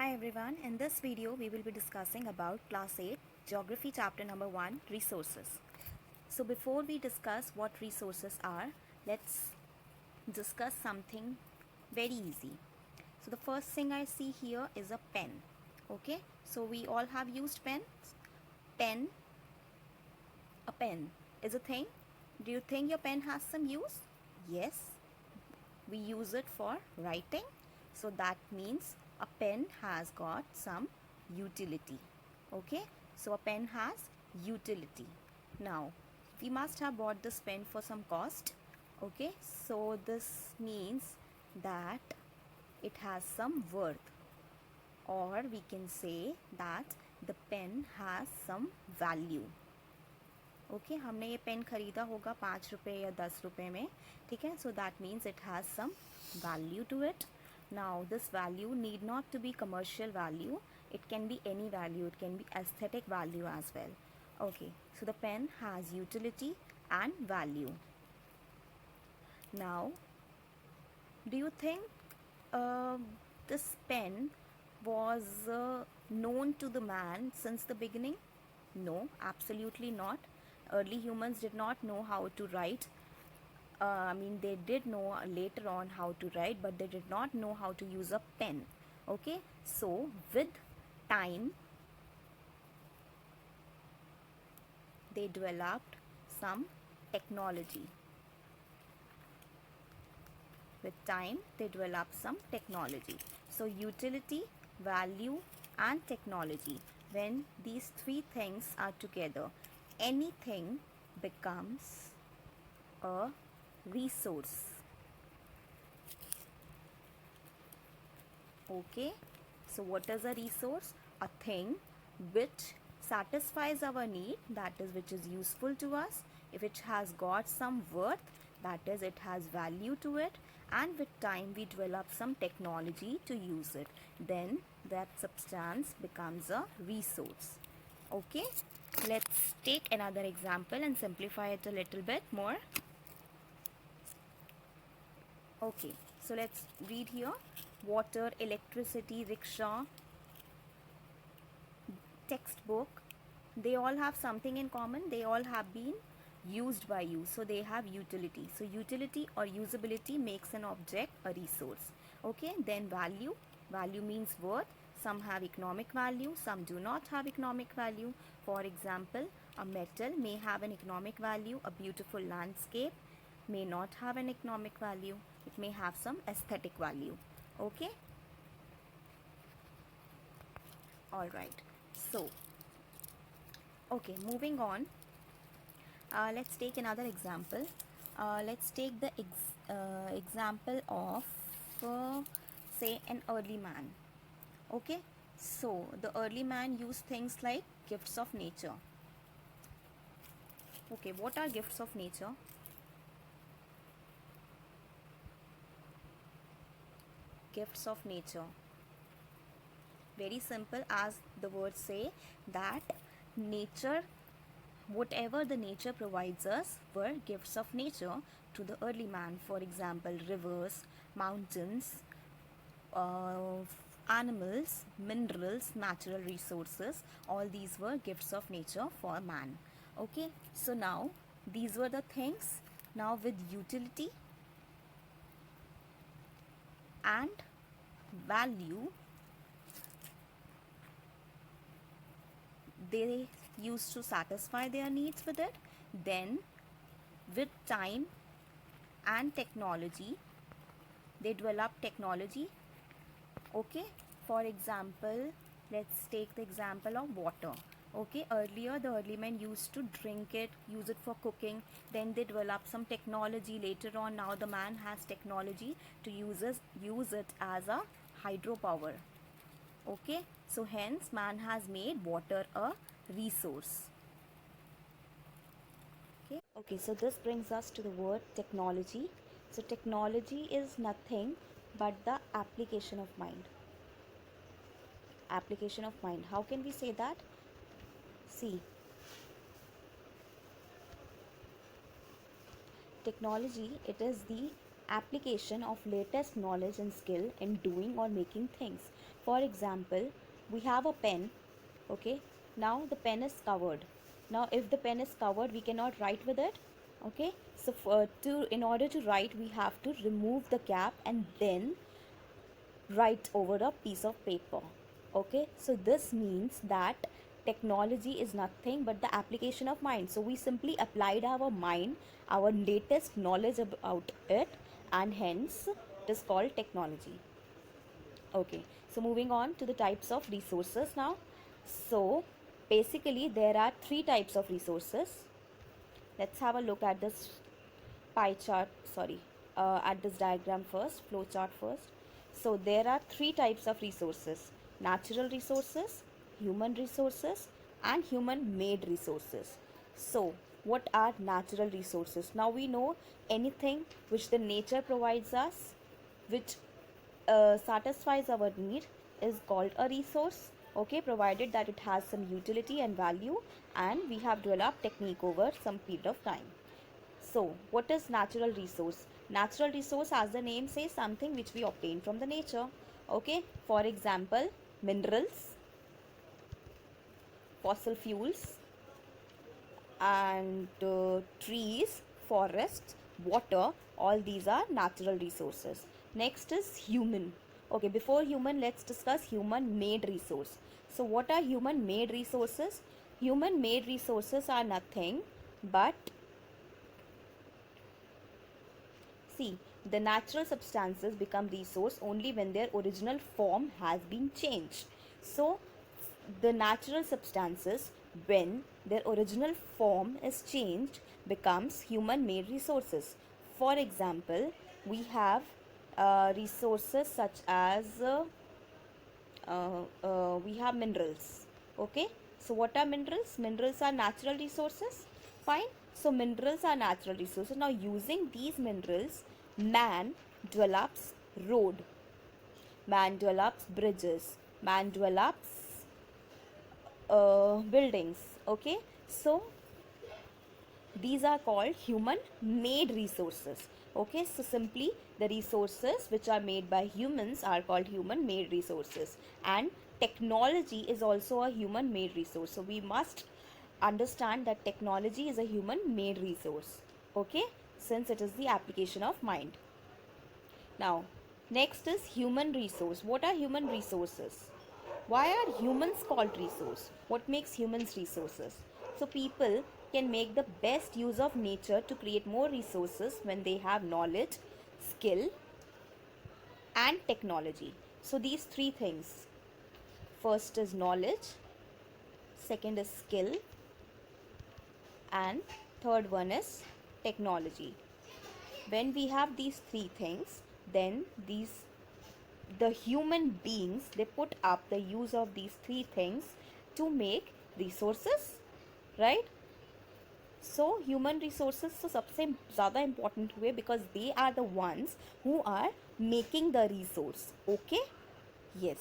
Hi everyone, in this video we will be discussing about class 8 geography chapter number 1 resources. So before we discuss what resources are, let's discuss something very easy. So the first thing I see here is a pen. Okay, so we all have used pens. Pen, a pen is a thing. Do you think your pen has some use? Yes, we use it for writing, so that means a pen has got some utility. Okay, so a pen has utility. Now we must have bought this pen for some cost. Okay, so this means that it has some worth, or we can say that the pen has some value. Okay हमने ये pen ख़रीदा होगा 5 रुपये या 10 रुपये में, ठीक है. So that means it has some value to it. Now this value need not to be commercial value, it can be any value, it can be aesthetic value as well. Okay, so the pen has utility and value. Now do you think this pen was known to the man since the beginning? No, absolutely not. Early humans did not know how to write. They did know later on how to write, but they did not know how to use a pen. Okay, so with time they developed some technology. With time they developed some technology. So utility, value and technology, when these three things are together, anything becomes a resource. Okay, so what is a resource? A thing which satisfies our need, that is, which is useful to us. If it has got some worth, that is, it has value to it, and with time we develop some technology to use it, then that substance becomes a resource. Okay, let's take another example and simplify it a little bit more. Okay, so let's read here. Water, electricity, rickshaw, textbook, they all have something in common. They all have been used by you, so they have utility. So utility or usability makes an object a resource. Okay, then value. Value means worth. Some have economic value, some do not have economic value. For example, a metal may have an economic value. A beautiful landscape may not have an economic value. It may have some aesthetic value. Okay, all right. So okay, moving on, let's take another example. Let's take the example of say an early man. Okay, so the early man used things like gifts of nature. Okay, what are gifts of nature? Gifts of nature, very simple, as the words say, that nature, whatever the nature provides us, were gifts of nature to the early man. For example, rivers, mountains, animals, minerals, natural resources, all these were gifts of nature for man. Okay, so now these were the things. Now with utility and value, they used to satisfy their needs with it. Then with time and technology, they developed technology. Okay, for example, let's take the example of water. Okay, earlier the early men used to drink it, use it for cooking. Then they developed some technology later on. Now the man has technology to use it as a hydropower. Okay, so hence man has made water a resource. Okay, so this brings us to the word technology. So technology is nothing but the application of mind. Application of mind. How can we say that? See, technology, it is the application of latest knowledge and skill in doing or making things. For example, we have a pen. Okay, now the pen is covered. Now if the pen is covered, we cannot write with it. Okay, so in order to write, we have to remove the cap and then write over a piece of paper. Okay, so this means that technology is nothing but the application of mind. So we simply applied our mind, our latest knowledge about it, and hence it is called technology. Okay, so moving on to the types of resources now. So basically there are three types of resources. Let's have a look at this pie chart, sorry, at this diagram first, flow chart first. So there are three types of resources: natural resources, human resources, and human made resources. So what are natural resources? Now we know anything which the nature provides us, which satisfies our need, is called a resource. Okay, provided that it has some utility and value, and we have developed technique over some period of time. So what is natural resource? Natural resource, as the name says, something which we obtain from the nature. Okay, for example, minerals, fossil fuels, and trees, forests, water, all these are natural resources. Next is human. Okay, before human, let's discuss human made resource. So what are human made resources? Human made resources are nothing but, see, the natural substances become resource only when their original form has been changed. So the natural substances, when their original form is changed, becomes human made resources. For example, we have resources such as we have minerals. Okay, so what are minerals? Minerals are natural resources. Fine, so minerals are natural resources. Now using these minerals, man develops road, man develops bridges, man develops buildings. Okay, so these are called human made resources. Okay, so simply the resources which are made by humans are called human made resources, and technology is also a human made resource. So we must understand that technology is a human made resource. Okay, since it is the application of mind. Now next is human resource. What are human resources? Why are humans called resource? What makes humans resources? So people can make the best use of nature to create more resources when they have knowledge, skill, and technology. So these three things. First is knowledge, second is skill, and third one is technology. When we have these three things, then the human beings, they put up the use of these three things to make resources, right? So human resources तो सबसे ज़्यादा important हुए because they are the ones who are making the resource. Okay, yes,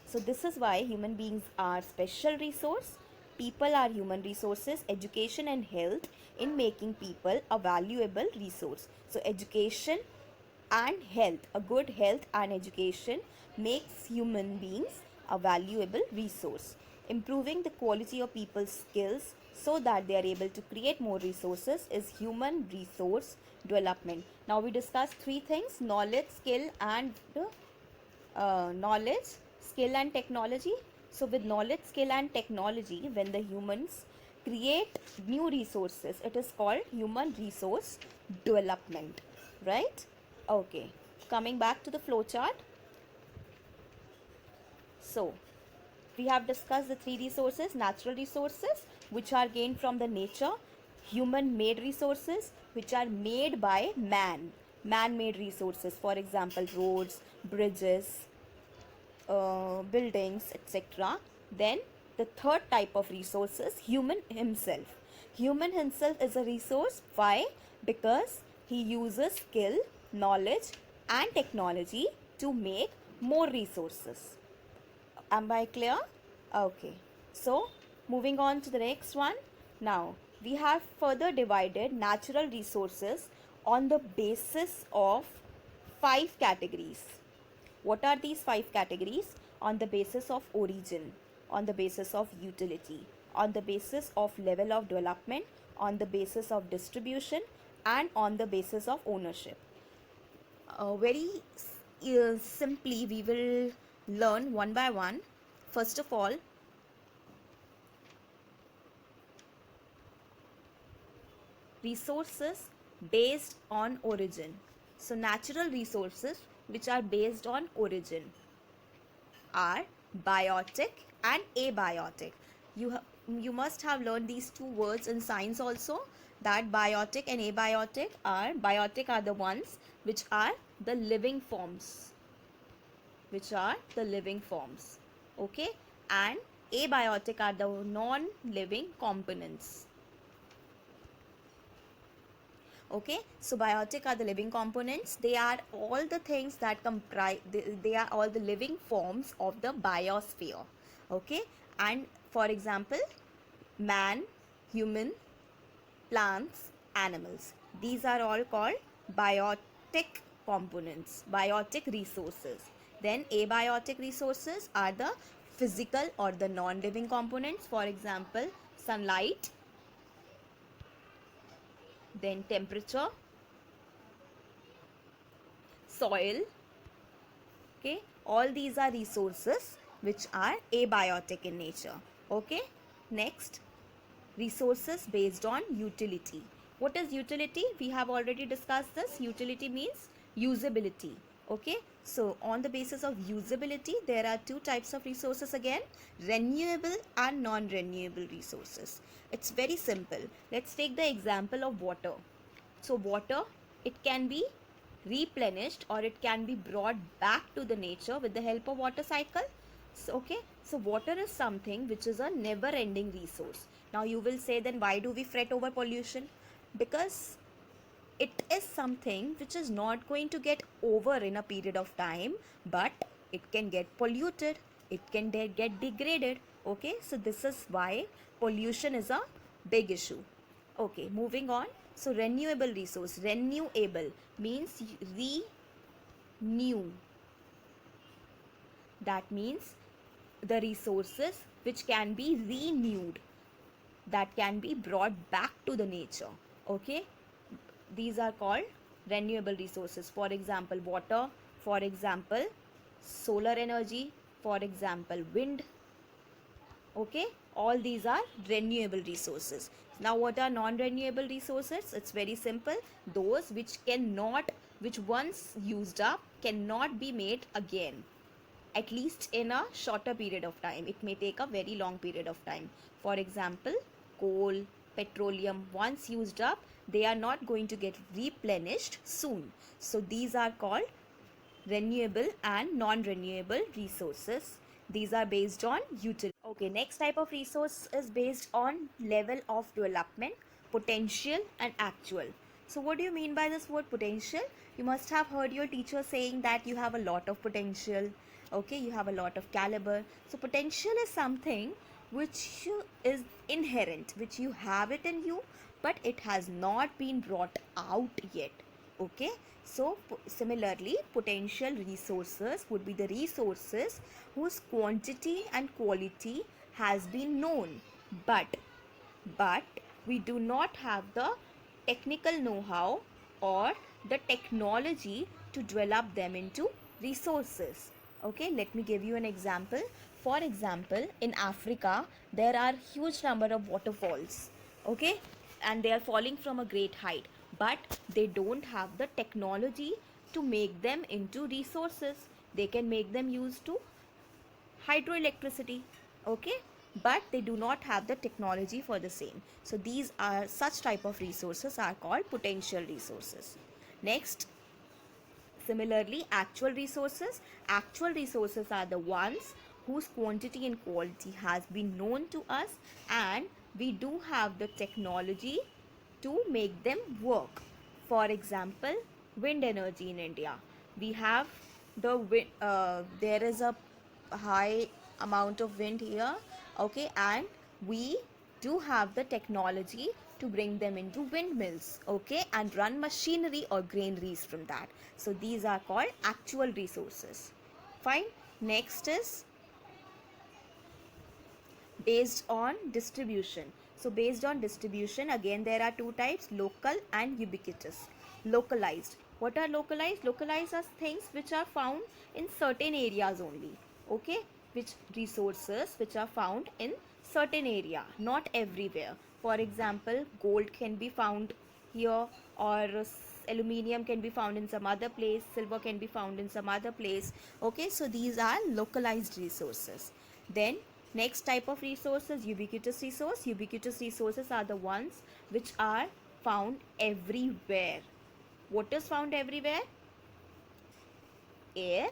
so this is why human beings are special resource. People are human resources. Education and health in making people a valuable resource. So education and health, a good health and education makes human beings a valuable resource. Improving the quality of people's skills so that they are able to create more resources is human resource development. Now we discussed three things: knowledge, skill, and knowledge, skill, and technology. So with knowledge, skill, and technology, when the humans create new resources, it is called human resource development, right? Okay, coming back to the flow chart. So we have discussed the three resources: natural resources, which are gained from the nature; human made resources, which are made by man made resources, for example roads, bridges, buildings, etc. Then the third type of resources, human himself. Human himself is a resource. Why? Because he uses skill, knowledge, and technology to make more resources. Am I clear? Okay, so moving on to the next one. Now we have further divided natural resources on the basis of 5 categories. What are these 5 categories? On the basis of origin, on the basis of utility, on the basis of level of development, on the basis of distribution, and on the basis of ownership. Very simply, we will learn one by one. First of all, resources based on origin. So natural resources which are based on origin are biotic and abiotic. You must have learned these two words in science also, that biotic and abiotic are, biotic are the ones which are the living forms, okay, and abiotic are the non-living components. Okay, so biotic are the living components. They are all the things that comprise, they are all the living forms of the biosphere. Okay, and for example, man, human, plants, animals, these are all called biotic components, biotic resources. Then abiotic resources are the physical or the non-living components, for example, sunlight, then temperature, soil. Okay, all these are resources which are abiotic in nature. Okay, next, resources based on utility. What is utility? We have already discussed this. Utility means usability. Okay, so on the basis of usability, there are two types of resources again, renewable and non-renewable resources. It's very simple. Let's take the example of water. So water, it can be replenished or it can be brought back to the nature with the help of water cycle. So, okay, so water is something which is a never ending resource. Now you will say, then why do we fret over pollution? Because it is something which is not going to get over in a period of time, but it can get polluted, it can get degraded. Okay, so this is why pollution is a big issue. Okay, moving on. So renewable resource, renewable means renew. That means the resources which can be renewed, that can be brought back to the nature. Okay, these are called renewable resources. For example, water, for example, solar energy, for example, wind. Okay, all these are renewable resources. Now what are non-renewable resources? It's very simple. Those which once used up cannot be made again, at least in a shorter period of time. It may take a very long period of time. For example, coal, petroleum, once used up, they are not going to get replenished soon. So these are called renewable and non-renewable resources. These are based on utility. Okay, next type of resource is based on level of development, potential and actual. So what do you mean by this word potential? You must have heard your teacher saying that you have a lot of potential. Okay, you have a lot of caliber. So potential is something which is inherent, which you have it in you, but it has not been brought out yet. Okay, so similarly, potential resources would be the resources whose quantity and quality has been known, but we do not have the technical know-how or the technology to develop them into resources. Okay, let me give you an example. For example, in Africa, there are huge number of waterfalls. Okay, and they are falling from a great height, but they don't have the technology to make them into resources. They can make them used to hydroelectricity. Okay, but they do not have the technology for the same. So these are such type of resources are called potential resources. Next, similarly, actual resources. Actual resources are the ones whose quantity and quality has been known to us, and we do have the technology to make them work. For example, wind energy in India. We have the wind, there is a high amount of wind here. Okay, and we do have the technology to bring them into windmills, okay, and run machinery or granaries from that. So these are called actual resources. Fine. Next is based on distribution. So based on distribution, again there are two types, local and ubiquitous. Localized. What are localized? Localized are things which are found in certain areas only, okay, which resources which are found in certain area, not everywhere. For example, gold can be found here, or aluminium can be found in some other place, silver can be found in some other place, okay. So these are localized resources. Then next type of resources, ubiquitous resource. Ubiquitous resources are the ones which are found everywhere. What is found everywhere? Air,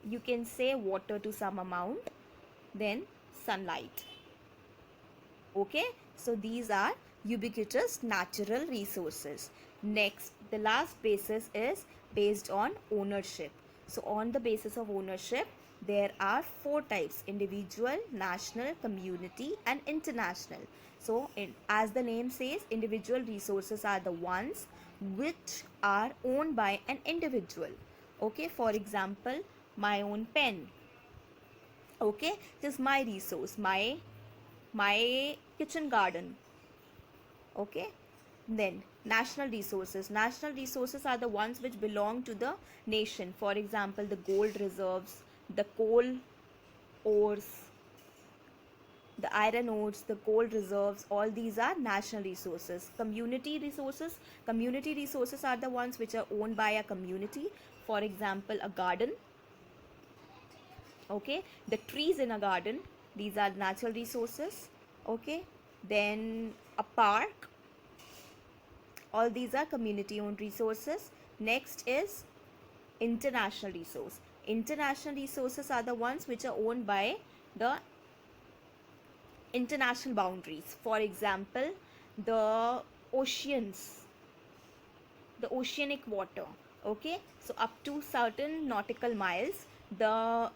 you can say water to some amount, then sunlight, okay. So these are ubiquitous natural resources. Next, the last basis is based on ownership. So on the basis of ownership, there are four types: individual, national, community and international. So as the name says, individual resources are the ones which are owned by an individual, okay. For example, my own pen, okay, it is my resource. My kitchen garden, okay. Then national resources. National resources are the ones which belong to the nation. For example, the gold reserves, the coal ores, the iron ores, the coal reserves, all these are national resources. Community resources. Community resources are the ones which are owned by a community. For example, a garden, okay, the trees in a garden, these are natural resources, okay. Then a park, all these are community owned resources. Next is international resource. International resources are the ones which are owned by the international boundaries. For example, the oceans, the oceanic water, okay. So up to certain nautical miles, the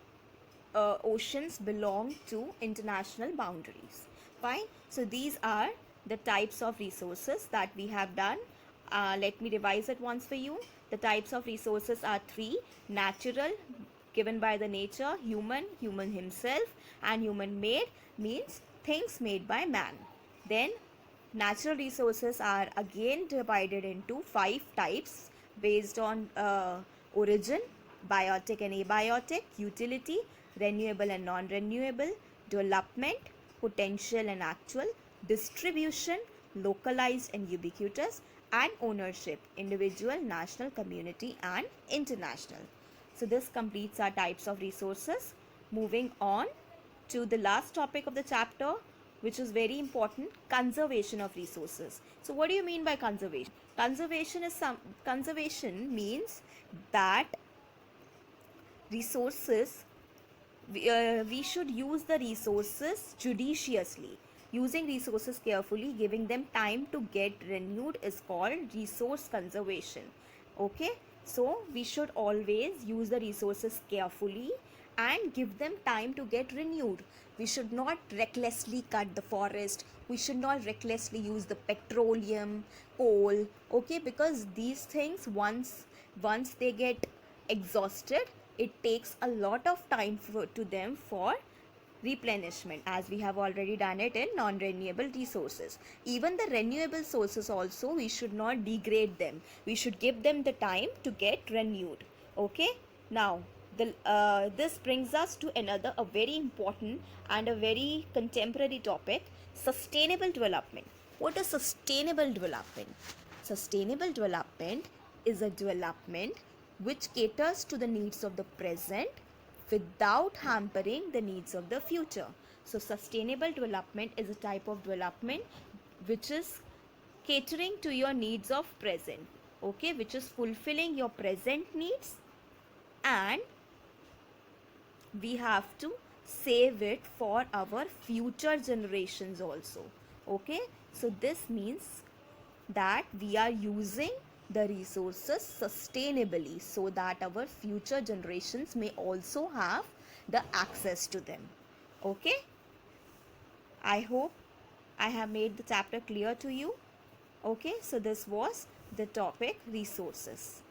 oceans belong to international boundaries. Fine. So these are the types of resources that we have done. Let me revise it once for you. The types of resources are three: natural, given by the nature; human himself; and human made, means things made by man. Then natural resources are again divided into five types based on origin, biotic and abiotic, utility, renewable and non-renewable, development, potential and actual, distribution, localized and ubiquitous, and ownership, individual, national, community and international. So this completes our types of resources. Moving on to the last topic of the chapter, which is very important: conservation of resources. So what do you mean by conservation? Conservation means that resources, we should use the resources judiciously. Using resources carefully, giving them time to get renewed, is called resource conservation, okay. So we should always use the resources carefully and give them time to get renewed. We should not recklessly cut the forest. We should not recklessly use the petroleum, coal, okay, because these things, once they get exhausted, it takes a lot of time to them for replenishment, as we have already done it in non-renewable resources. Even the renewable sources also, we should not degrade them. We should give them the time to get renewed, okay. Now this brings us to a very important and a very contemporary topic: sustainable development. What is sustainable development? Sustainable development is a development which caters to the needs of the present without hampering the needs of the future. So sustainable development is a type of development which is catering to your needs of present, okay, which is fulfilling your present needs, and we have to save it for our future generations also, okay. So this means that we are using the resources sustainably so that our future generations may also have the access to them, okay. I hope I have made the chapter clear to you. Okay, so this was the topic resources.